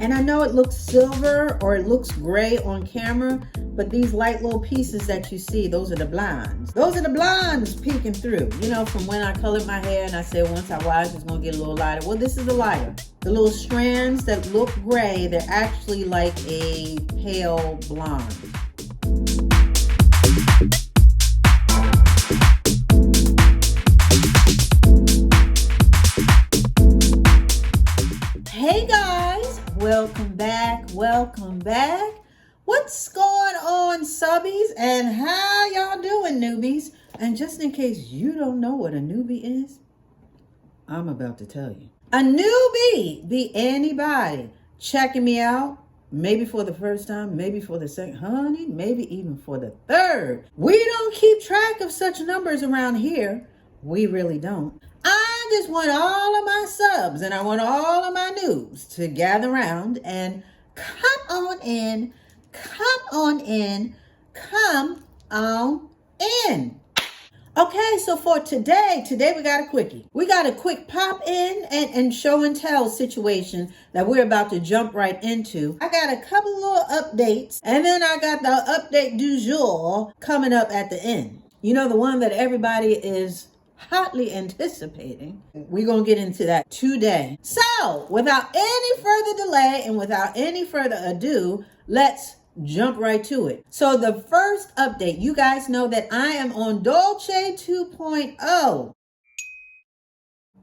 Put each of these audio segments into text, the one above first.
And I know it looks silver or it looks gray on camera, but these light little pieces that you see, those are the blondes. Those are the blondes peeking through. You know, from when I colored my hair and I said once I wash, it's gonna get a little lighter. Well, this is the lighter. The little strands that look gray, they're actually like a pale blonde. Hey guys, welcome back. What's going on, subbies, and how y'all doing, newbies? And just in case you don't know what a newbie is, I'm about to tell you. A newbie be anybody checking me out, maybe for the first time, maybe for the second, honey, maybe even for the third. We don't keep track of such numbers around here. We really don't. I just want all of my subs and I want all of my noobs to gather around and come on in. Okay, so for today we got a quickie. We got a quick pop in and show and tell situation that we're about to jump right into. I got a couple little updates, and then I got the update du jour coming up at the end. You know, the one that everybody is hotly anticipating. We're going to get into that today. So, without any further delay and without any further ado, let's jump right to it. So the first update, you guys know that I am on Dolce 2.0.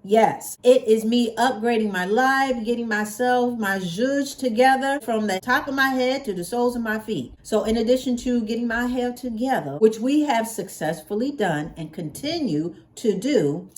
Yes, it is me upgrading my life, getting myself, my zhuzh together from the top of my head to the soles of my feet. So in addition to getting my hair together, which we have successfully done and continue to do,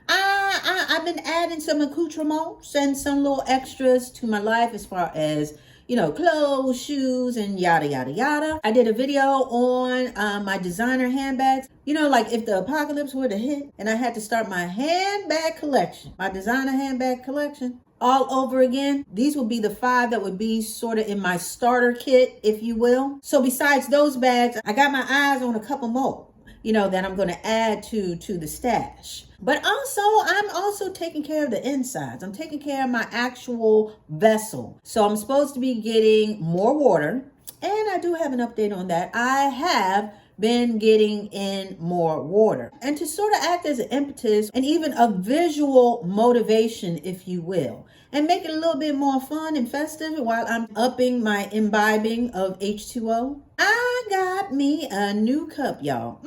I've been adding some accoutrements and some little extras to my life as far as, you know, clothes, shoes, and yada, yada, yada. I did a video on my designer handbags. You know, like if the apocalypse were to hit and I had to start my handbag collection, my designer handbag collection, all over again, these would be the 5 that would be sort of in my starter kit, if you will. So besides those bags, I got my eyes on a couple more, you know, that I'm going to add to the stash. But also, I'm also taking care of the insides. I'm taking care of my actual vessel. So I'm supposed to be getting more water. And I do have an update on that. I have been getting in more water. And to sort of act as an impetus and even a visual motivation, if you will, and make it a little bit more fun and festive while I'm upping my imbibing of H2O, I got me a new cup, y'all.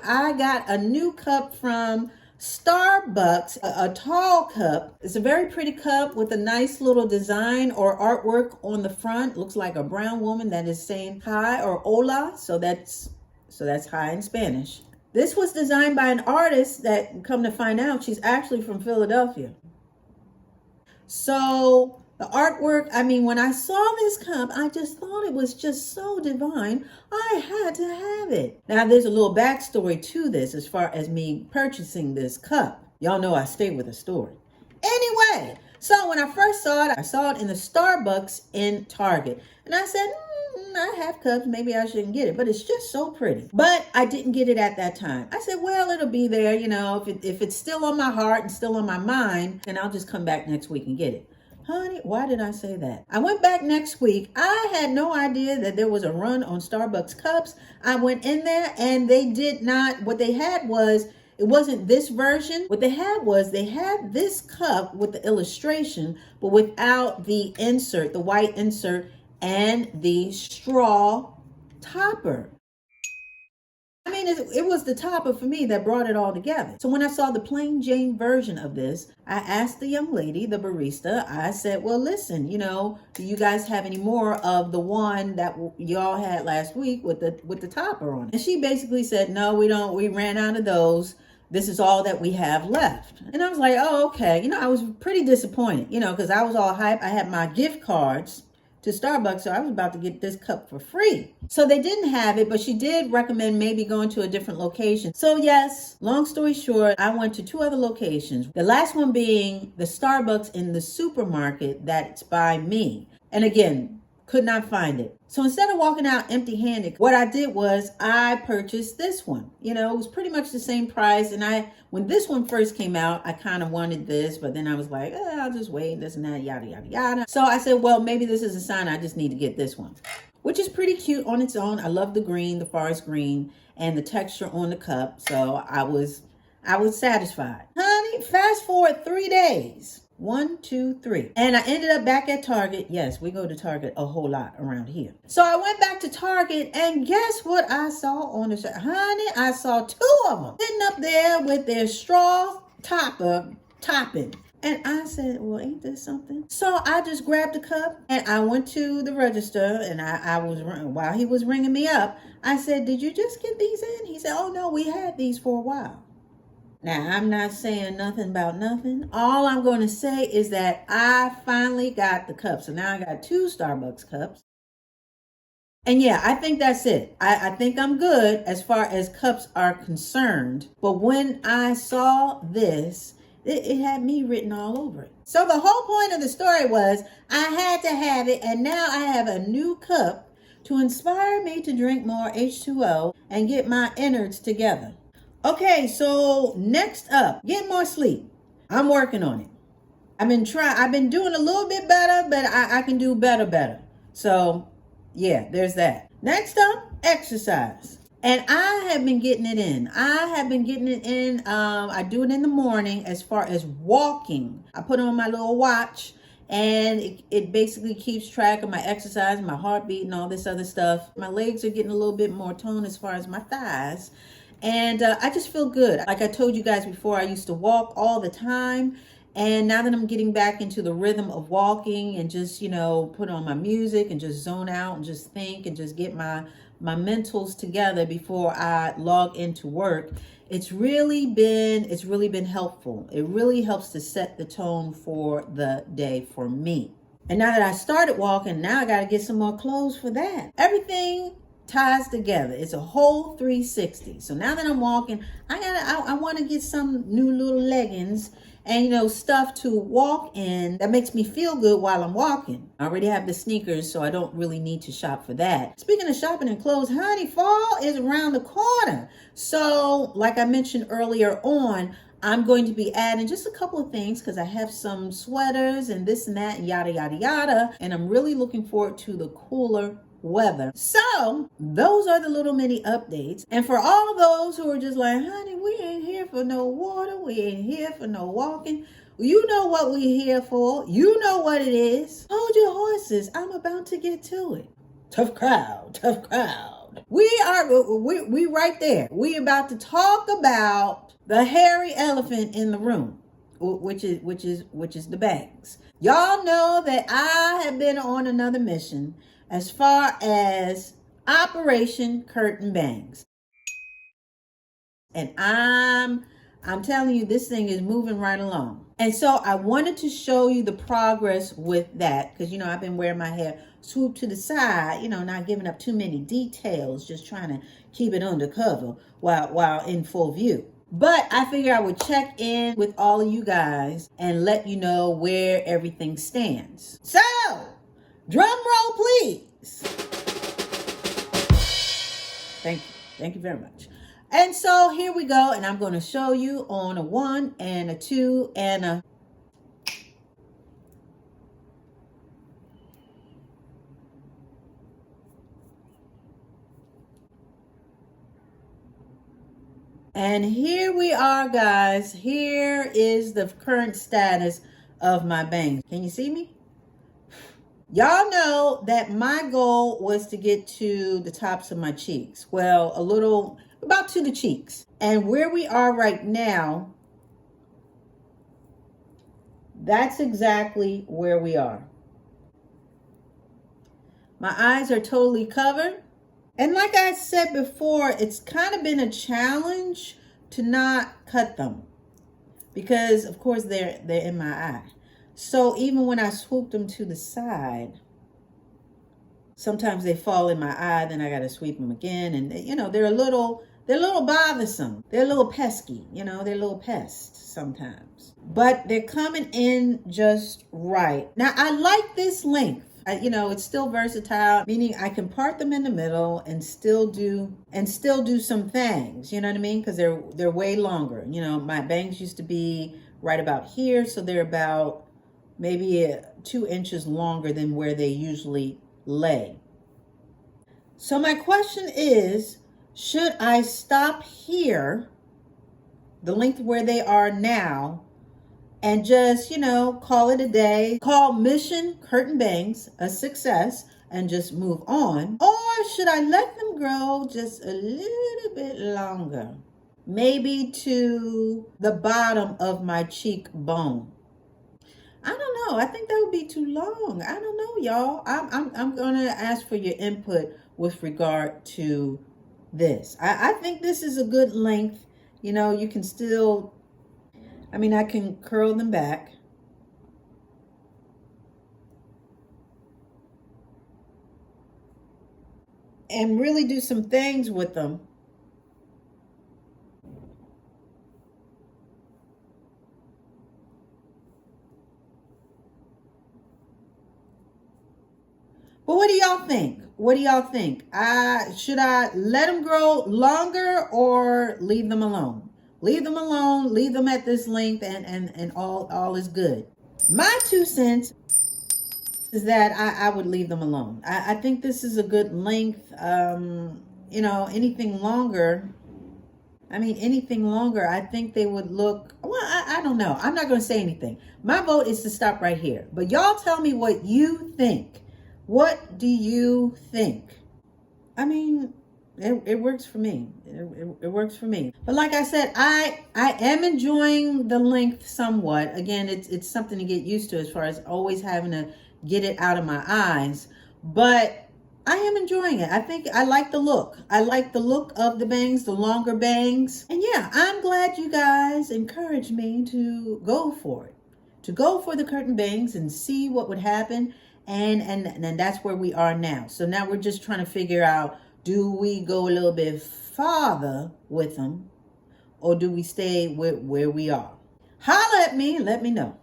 I got a new cup from Starbucks, a tall cup. It's a very pretty cup with a nice little design or artwork on the front. Looks like a brown woman that is saying hi or hola. So that's hi in Spanish. This was designed by an artist that, come to find out, she's actually from Philadelphia. So the artwork, I mean, when I saw this cup, I just thought it was just so divine. I had to have it. Now, there's a little backstory to this as far as me purchasing this cup. Y'all know I stay with a story. Anyway, so when I first saw it in the Starbucks in Target. And I said, I have cups, maybe I shouldn't get it, but it's just so pretty. But I didn't get it at that time. I said, well, it'll be there, you know, if it's still on my heart and still on my mind, then I'll just come back next week and get it. Honey, why did I say that? I went back next week. I had no idea that there was a run on Starbucks cups. I went in there and they did not, what they had was, it wasn't this version. What they had was, they had this cup with the illustration, but without the insert, the white insert and the straw topper. I mean, it was the topper for me that brought it all together. So when I saw the plain Jane version of this, I asked the young lady, the barista, I said, well, listen, you know, do you guys have any more of the one that y'all had last week with the topper on it? And she basically said, no, we don't. We ran out of those. This is all that we have left. And I was like, oh, okay. You know, I was pretty disappointed, you know, because I was all hyped. I had my gift cards to Starbucks, so I was about to get this cup for free. So they didn't have it, but she did recommend maybe going to a different location. So yes, long story short, I went to 2 other locations. The last one being the Starbucks in the supermarket that's by me. And again, Could not find it. So instead of walking out empty-handed, what I did was I purchased this one. You know, it was pretty much the same price. And when this one first came out, I kind of wanted this, but then I was like, I'll just wait, this and that, yada, yada, yada. So I said, well, maybe this is a sign I just need to get this one, which is pretty cute on its own. I love the green, the forest green, and the texture on the cup. So I was satisfied. Honey, fast forward 3 days. 1, 2, 3. And I ended up back at Target. Yes, we go to Target a whole lot around here. So I went back to Target, and guess what I saw on the shelf? Honey, I saw 2 of them sitting up there with their straw topping. And I said, well, ain't this something? So I just grabbed the cup and I went to the register, and while he was ringing me up, I said, did you just get these in? He said, oh no, we had these for a while. Now, I'm not saying nothing about nothing. All I'm going to say is that I finally got the cup. So now I got 2 Starbucks cups. And yeah, I think that's it. I think I'm good as far as cups are concerned. But when I saw this, it had me written all over it. So the whole point of the story was I had to have it. And now I have a new cup to inspire me to drink more H2O and get my innards together. Okay, so next up, get more sleep. I'm working on it. I've been doing a little bit better, but I can do better. So yeah, there's that. Next up, exercise. And I have been getting it in. I do it in the morning as far as walking. I put on my little watch, and it basically keeps track of my exercise, my heartbeat, and all this other stuff. My legs are getting a little bit more toned as far as my thighs. And I just feel good. Like I told you guys before, I used to walk all the time. And now that I'm getting back into the rhythm of walking and just, put on my music and just zone out and just think and just get my mentals together before I log into work, it's really been helpful. It really helps to set the tone for the day for me. And now that I started walking, now I got to get some more clothes for that. Everything ties together. It's a whole 360. So now that I'm walking, I want to get some new little leggings and stuff to walk in that makes me feel good while I'm walking. I already have the sneakers, so I don't really need to shop for that. Speaking of shopping and clothes, honey, fall is around the corner. So like I mentioned earlier on, I'm going to be adding just a couple of things because I have some sweaters and this and that and yada yada yada, and I'm really looking forward to the cooler weather. So those are the little mini updates. And for all those who are just like, honey, we ain't here for no water, we ain't here for no walking, you know what we're here for. You know what it is. Hold your horses, I'm about to get to it. Tough crowd. We right there. We about to talk about the hairy elephant in the room, which is the bangs. Y'all know that I have been on another mission as far as Operation Curtain Bangs. And I'm telling you, this thing is moving right along. And so I wanted to show you the progress with that because, I've been wearing my hair swooped to the side, not giving up too many details, just trying to keep it undercover while in full view. But I figure I would check in with all of you guys and let you know where everything stands. So, drum roll, please. Thank you very much. And so here we go, and I'm going to show you on a 1 and a 2 and a... And here we are, guys. Here is the current status of my bangs. Can you see me? Y'all know that my goal was to get to the tops of my cheeks. Well, about to the cheeks. And where we are right now, that's exactly where we are. My eyes are totally covered. And like I said before, it's kind of been a challenge to not cut them because, of course, they're in my eye. So even when I swoop them to the side, sometimes they fall in my eye. Then I got to sweep them again, and they're a little bothersome. They're a little pesky. They're a little pests sometimes. But they're coming in just right. Now I like this length. it's still versatile, meaning I can part them in the middle and still do some things, you know what I mean? Because they're way longer. My bangs used to be right about here, so they're about maybe 2 inches longer than where they usually lay. So my question is, should I stop here, the length where they are now, and just, call it a day, call Mission Curtain Bangs a success, and just move on? Or should I let them grow just a little bit longer? Maybe to the bottom of my cheekbone. I don't know. I think that would be too long. I don't know, y'all. I'm gonna ask for your input with regard to this. I think this is a good length. You can still, I can curl them back. And really do some things with them. But what do y'all think? What do y'all think? Should I let them grow longer or leave them alone? Leave them alone, leave them at this length, and all is good. My 2 cents is that I would leave them alone. I think this is a good length. Anything longer, I think they would look, well, I don't know. I'm not going to say anything. My vote is to stop right here. But y'all tell me what you think. What do you think? It works for me. It works for me. But like I said, I am enjoying the length somewhat. Again, it's something to get used to as far as always having to get it out of my eyes. But I am enjoying it. I think I like the look. I like the look of the bangs, the longer bangs. And yeah, I'm glad you guys encouraged me to go for it. To go for the curtain bangs and see what would happen. And that's where we are now. So now we're just trying to figure out, do we go a little bit farther with them, or do we stay where we are? Holla at me and let me know.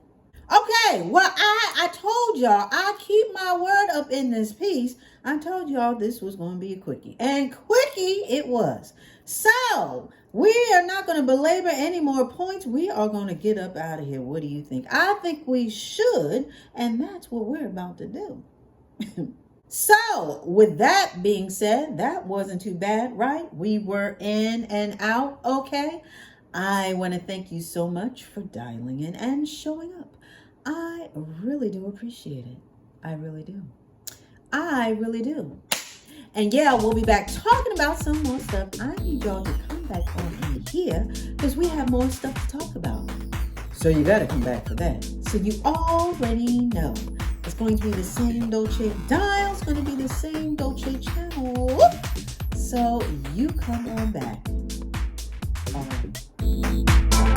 Okay, well, I told y'all, I keep my word up in this piece. I told y'all this was going to be a quickie. And quickie it was. So, we are not going to belabor any more points. We are going to get up out of here. What do you think? I think we should, and that's what we're about to do. So, with that being said, that wasn't too bad, right? We were in and out, okay? I want to thank you so much for dialing in and showing up. I really do appreciate it. I really do. I really do. And yeah, we'll be back talking about some more stuff. I need y'all to come back on in here because we have more stuff to talk about. So you gotta come back for that. So you already know. It's going to be the same Dolce dial. It's going to be the same Dolce channel. So you come on back. All right.